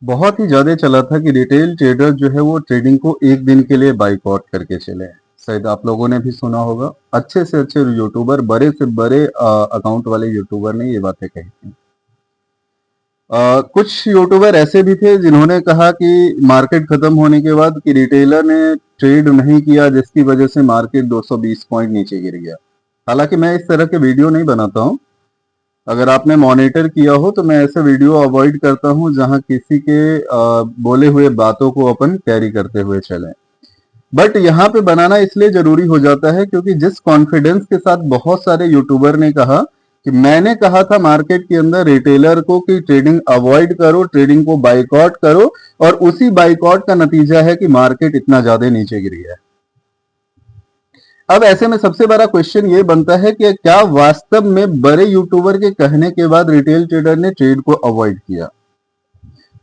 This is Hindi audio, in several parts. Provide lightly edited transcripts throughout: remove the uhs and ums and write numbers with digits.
बहुत ही ज्यादा चला था कि रिटेल ट्रेडर जो है वो ट्रेडिंग को एक दिन के लिए बाइकआउट करके चले हैं। शायद आप लोगों ने भी सुना होगा, अच्छे से अच्छे यूट्यूबर, बड़े से बड़े अकाउंट वाले यूट्यूबर ने ये बातें कही थी। कुछ यूट्यूबर ऐसे भी थे जिन्होंने कहा कि मार्केट खत्म होने के बाद कि रिटेलर ने ट्रेड नहीं किया, जिसकी वजह से मार्केट 220 पॉइंट नीचे गिर गया। हालांकि मैं इस तरह के वीडियो नहीं बनाता हूं। अगर आपने मॉनिटर किया हो तो मैं ऐसे वीडियो अवॉइड करता हूं जहां किसी के बोले हुए बातों को अपन कैरी करते हुए चलें। बट यहाँ पे बनाना इसलिए जरूरी हो जाता है क्योंकि जिस कॉन्फिडेंस के साथ बहुत सारे यूट्यूबर ने कहा कि मैंने कहा था मार्केट के अंदर रिटेलर को कि ट्रेडिंग अवॉइड करो, ट्रेडिंग को बाइकआउट करो, और उसी बाइकआउट का नतीजा है कि मार्केट इतना ज्यादा नीचे गिर गया है। अब ऐसे में सबसे बड़ा क्वेश्चन ये बनता है कि क्या वास्तव में बड़े यूट्यूबर के कहने के बाद रिटेल ट्रेडर ने ट्रेड को अवॉइड किया,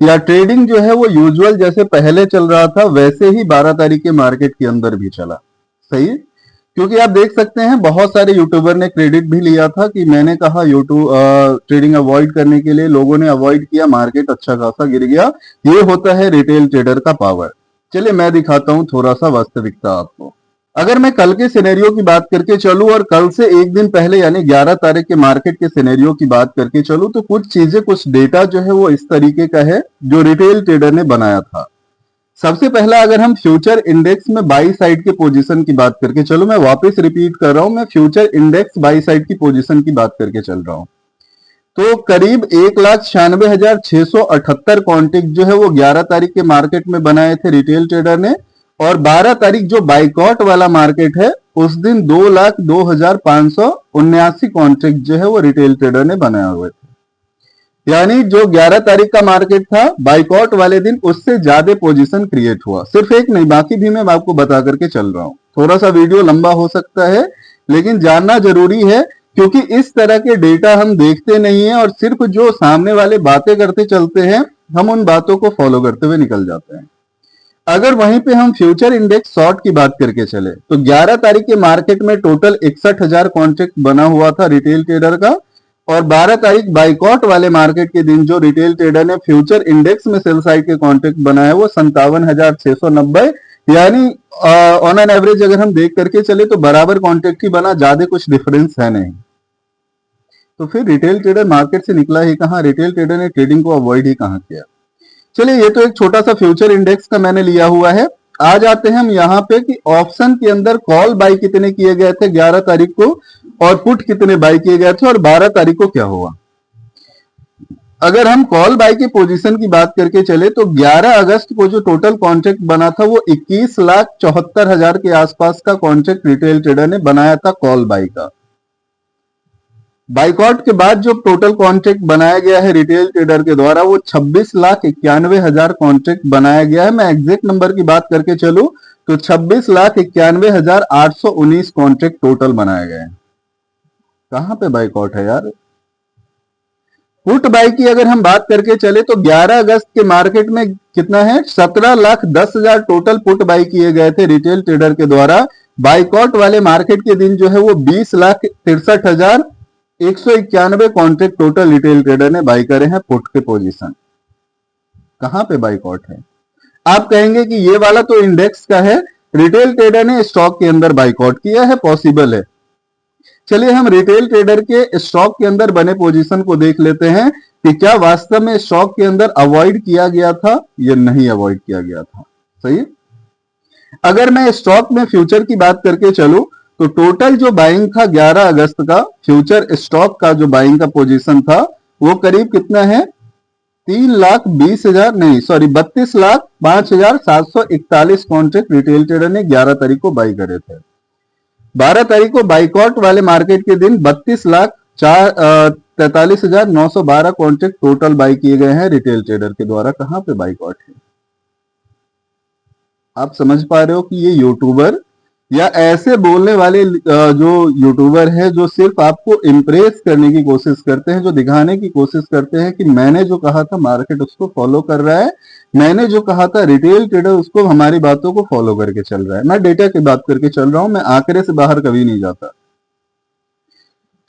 या ट्रेडिंग जो है वो यूजुअल जैसे पहले चल रहा था वैसे ही 12 तारीख के मार्केट के अंदर भी चला। सही है? क्योंकि आप देख सकते हैं बहुत सारे यूट्यूबर ने क्रेडिट भी लिया था कि मैंने कहा यूट्यूब ट्रेडिंग अवॉइड करने के लिए, लोगों ने अवॉइड किया, मार्केट अच्छा खासा गिर गया। ये होता है रिटेल ट्रेडर का पावर। चलिए मैं दिखाता हूं थोड़ा सा वास्तविकता आपको। अगर मैं कल के सिनेरियो की बात करके चलूं और कल से एक दिन पहले यानी 11 तारीख के मार्केट के सिनेरियो की बात करके चलूं तो कुछ चीजें, कुछ डेटा जो है वो इस तरीके का है जो रिटेल ट्रेडर ने बनाया था। सबसे पहला, अगर हम फ्यूचर इंडेक्स में बाई साइड के पोजीशन की बात करके चलो, मैं वापस रिपीट कर रहा हूं, मैं फ्यूचर इंडेक्स बाई साइड की पोजीशन की बात करके चल रहा हूं। तो करीब 1,96,678 कॉन्टेक्ट जो है वो 11 तारीख के मार्केट में बनाए थे रिटेल ट्रेडर ने, और 12 तारीख जो बाइकआउट वाला मार्केट है उस दिन 2,02,579 कॉन्ट्रैक्ट जो है वो रिटेल ट्रेडर ने बनाए हुए थे। यानी जो 11 तारीख का मार्केट था बाइकआउट वाले दिन, उससे ज्यादा पोजीशन क्रिएट हुआ। सिर्फ एक नहीं, बाकी भी मैं आपको बता करके चल रहा हूं। थोड़ा सा वीडियो लंबा हो सकता है लेकिन जानना जरूरी है, क्योंकि इस तरह के डेटा हम देखते नहीं है और सिर्फ जो सामने वाले बातें करते चलते हैं हम उन बातों को फॉलो करते हुए निकल जाते हैं। अगर वहीं पे हम फ्यूचर इंडेक्स शॉर्ट की बात करके चले तो 11 तारीख के मार्केट में टोटल 61,000 कॉन्ट्रैक्ट बना हुआ था रिटेल ट्रेडर का, और 12 तारीख बाइकआउट वाले मार्केट के दिन जो रिटेल ट्रेडर ने फ्यूचर इंडेक्स में सेल साइड के कॉन्ट्रैक्ट बनाए वो 57,690। यानी ऑन एन एवरेज अगर हम देख करके चले तो बराबर कॉन्ट्रैक्ट ही बना, ज्यादा कुछ डिफरेंस है नहीं। तो फिर रिटेल ट्रेडर मार्केट से निकला ही कहां, रिटेल ट्रेडर ने ट्रेडिंग को अवॉइड ही कहां किया। चलिए ये तो एक छोटा सा फ्यूचर इंडेक्स का मैंने लिया हुआ है। आ जाते हैं हम यहाँ पे कि ऑप्शन के अंदर कॉल बाई कितने किए गए थे 11 तारीख को और पुट कितने बाई किए गए थे और 12 तारीख को क्या हुआ। अगर हम कॉल बाई की पोजीशन की बात करके चले तो 11 अगस्त को जो टोटल कॉन्ट्रैक्ट बना था वो 21,74,000 के आसपास का कॉन्ट्रैक्ट रिटेल ट्रेडर ने बनाया था कॉल बाई का। बाइकआउट के बाद जो टोटल कॉन्ट्रैक्ट बनाया गया है रिटेल ट्रेडर के द्वारा वो 26,91,000 कॉन्ट्रैक्ट बनाया गया है। मैं एग्जैक्ट नंबर की बात करके चलूं तो 26,91,819 कॉन्ट्रैक्ट टोटल बनाए गए हैं। कहां पे बाइकआउट है यार। पुट बाई की अगर हम बात करके चले तो 11 अगस्त के मार्केट में कितना है, 17,10,000 टोटल पुट बाई किए गए थे रिटेल ट्रेडर के द्वारा। बाइकआउट वाले मार्केट के दिन जो है वो 20,63,191 कॉन्ट्रैक्ट टोटल रिटेल ट्रेडर ने बाई करे हैं पुट के पोजीशन। कहां पे बाइकआउट है। आप कहेंगे कि ये वाला तो इंडेक्स का है, रिटेल ट्रेडर ने स्टॉक के अंदर बाइकआउट किया है, पॉसिबल है। चलिए हम रिटेल ट्रेडर के स्टॉक के अंदर बने पोजीशन को देख लेते हैं कि क्या वास्तव में स्टॉक के अंदर अवॉइड किया गया था या नहीं अवॉइड किया गया था। सही है? अगर मैं स्टॉक में फ्यूचर की बात करके चलूं तो टोटल जो बाइंग था 11 अगस्त का फ्यूचर स्टॉक का जो बाइंग का पोजीशन था वो करीब कितना है, 32,05,741 कॉन्ट्रैक्ट रिटेल ट्रेडर ने 11 तारीख को बाई करे थे। 12 तारीख को बाइकआउट वाले मार्केट के दिन 32,43,912 कॉन्ट्रैक्ट टोटल बाई किए गए हैं रिटेल ट्रेडर के द्वारा। कहां पे बाइकआउट है। आप समझ पा रहे हो कि ये यूट्यूबर या ऐसे बोलने वाले जो यूट्यूबर है जो सिर्फ आपको इम्प्रेस करने की कोशिश करते हैं, जो दिखाने की कोशिश करते हैं कि मैंने जो कहा था मार्केट उसको फॉलो कर रहा है, मैंने जो कहा था रिटेल ट्रेडर उसको हमारी बातों को फॉलो करके चल रहा है। मैं डेटा की बात करके चल रहा हूं, मैं आंकड़े से बाहर कभी नहीं जाता।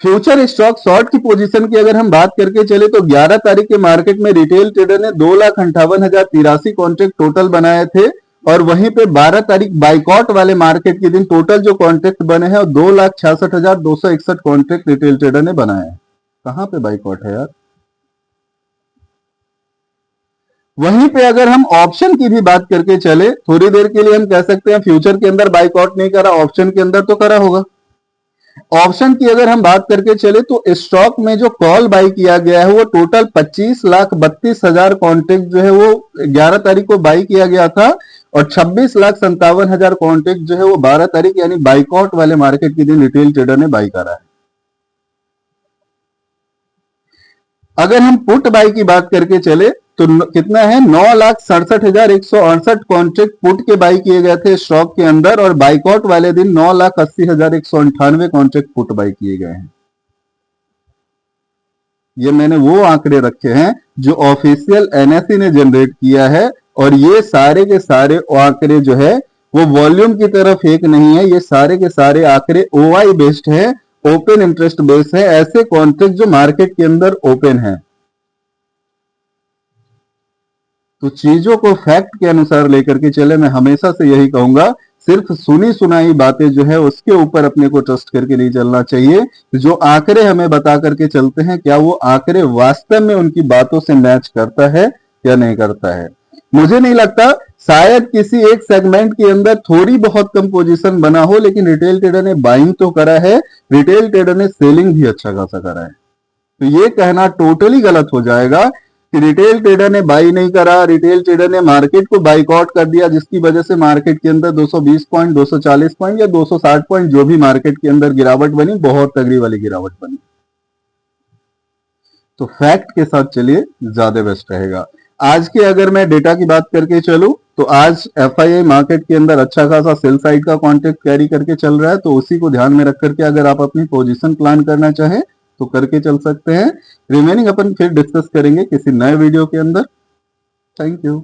फ्यूचर स्टॉक शॉर्ट की पोजीशन की अगर हम बात करके चले तो 11 तारीख के मार्केट में रिटेल ट्रेडर ने 2,58,083 कॉन्ट्रैक्ट टोटल बनाए थे और वहीं पे 12 तारीख बाइकआउट वाले मार्केट के दिन टोटल जो कॉन्ट्रैक्ट बने हैं 2,66,261 कॉन्ट्रैक्ट रिटेल ट्रेडर ने बनाए हैं। कहां पे बाइकआउट है यार? वहीं पे अगर हम ऑप्शन की भी बात करके चले, थोड़ी देर के लिए हम कह सकते हैं फ्यूचर के अंदर बाइकआउट नहीं करा, ऑप्शन के अंदर तो करा होगा। ऑप्शन की अगर हम बात करके चले तो स्टॉक में जो कॉल बाई किया गया है वो टोटल 25,32,000 कॉन्ट्रैक्ट जो है वो 11 तारीख को बाई किया गया था और 26,57,000 कॉन्ट्रैक्ट जो है वो 12 तारीख यानी बाइकआउट वाले मार्केट के दिन रिटेल ट्रेडर ने बाई करा है। अगर हम पुट बाई की बात करके चले तो कितना है, 9,67,168 कॉन्ट्रैक्ट पुट के बाई किए गए थे स्टॉक के अंदर और बाइकआउट वाले दिन 9,80,198 कॉन्ट्रैक्ट पुट बाई किए गए हैं। ये मैंने वो आंकड़े रखे हैं जो ऑफिशियल एनएसई ने जनरेट किया है और ये सारे के सारे आंकड़े जो है वो वॉल्यूम की तरफ एक नहीं है, ये सारे के सारे आंकड़े ओआई बेस्ड है, ओपन इंटरेस्ट बेस्ड है, ऐसे कॉन्ट्रैक्ट जो मार्केट के अंदर ओपन है। तो चीजों को फैक्ट के अनुसार लेकर के चले। मैं हमेशा से यही कहूंगा, सिर्फ सुनी सुनाई बातें जो है उसके ऊपर अपने को ट्रस्ट करके नहीं चलना चाहिए। जो आंकड़े हमें बता करके चलते हैं क्या वो आंकड़े वास्तव में उनकी बातों से मैच करता है या नहीं करता है। मुझे नहीं लगता, शायद किसी एक सेगमेंट के अंदर थोड़ी बहुत कम पोजीशन बना हो, लेकिन रिटेल ट्रेडर ने बाइंग तो करा है, रिटेल ट्रेडर ने सेलिंग भी अच्छा खासा करा है। तो ये कहना टोटली गलत हो जाएगा कि रिटेल ट्रेडर ने बाई नहीं करा, रिटेल ट्रेडर ने मार्केट को बाइकआउट कर दिया जिसकी वजह से मार्केट के अंदर 220 पॉइंट, 240 पॉइंट या 260 पॉइंट जो भी मार्केट के अंदर गिरावट बनी, बहुत तगड़ी वाली गिरावट बनी। तो फैक्ट के साथ चलिए, ज्यादा बेस्ट रहेगा। आज के अगर मैं डेटा की बात करके चलूं तो आज एफआईआई मार्केट के अंदर अच्छा खासा सेल साइड का कॉन्ट्रैक्ट कैरी करके चल रहा है, तो उसी को ध्यान में रख करके अगर आप अपनी पोजीशन प्लान करना चाहें तो करके चल सकते हैं। रिमेनिंग अपन फिर डिस्कस करेंगे किसी नए वीडियो के अंदर। Thank you.